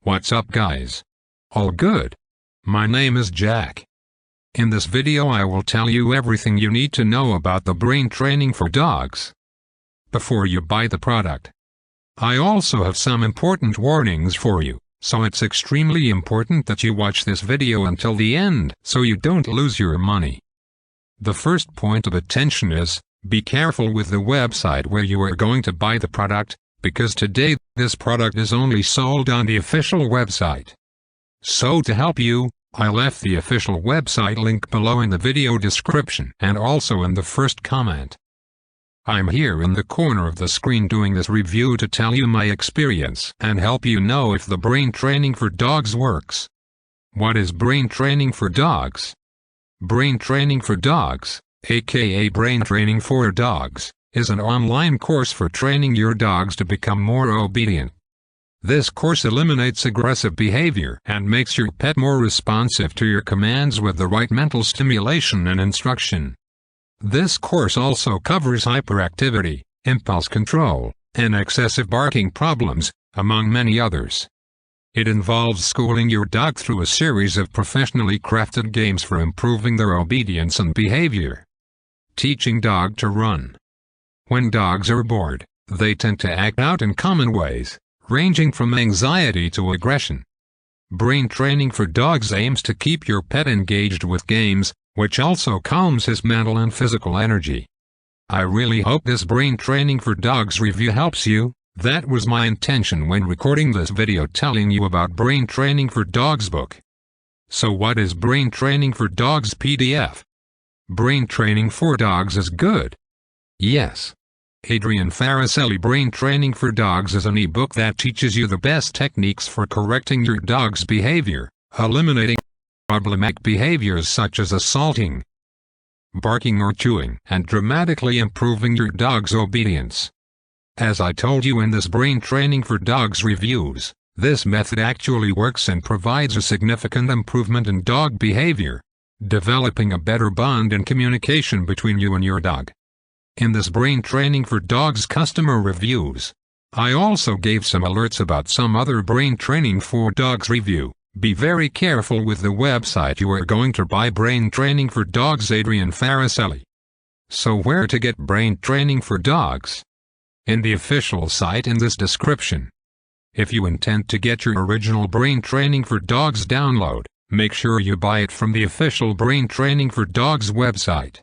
What's up guys? All good? My name is Jack. In this video I will tell you everything you need to know about the brain training for dogs before you buy the product. I also have some important warnings for you, so it's extremely important that you watch this video until the end so you don't lose your money. The first point of attention is, be careful with the website where you are going to buy the product, because today this product is only sold on the official website. So to help you, I left the official website link below in the video description and also in the first comment. I'm here in the corner of the screen doing this review to tell you my experience and help you know if the brain training for dogs works. What is brain training for dogs? Brain training for dogs, aka brain training for dogs, is an online course for training your dogs to become more obedient. This course eliminates aggressive behavior and makes your pet more responsive to your commands with the right mental stimulation and instruction. This course also covers hyperactivity, impulse control, and excessive barking problems, among many others. It involves schooling your dog through a series of professionally crafted games for improving their obedience and behavior. Teaching dog to run. When dogs are bored, they tend to act out in common ways, ranging from anxiety to aggression. Brain training for dogs aims to keep your pet engaged with games, which also calms his mental and physical energy. I really hope this brain training for dogs review helps you. That was my intention when recording this video telling you about brain training for dogs book. So what is brain training for dogs PDF? Brain training for dogs is good. Yes. Adrian Faracelli Brain Training for Dogs is an e-book that teaches you the best techniques for correcting your dog's behavior, eliminating problematic behaviors such as assaulting, barking or chewing, and dramatically improving your dog's obedience. As I told you in this Brain Training for Dogs reviews, this method actually works and provides a significant improvement in dog behavior, developing a better bond and communication between you and your dog. In this Brain Training for Dogs customer reviews, I also gave some alerts about some other brain training for dogs review. Be very careful with the website you are going to buy Brain Training for Dogs Adrian Faracelli. So where to get brain training for dogs? In the official site in this description. If you intend to get your original Brain Training for Dogs download, make sure you buy it from the official Brain Training for Dogs website.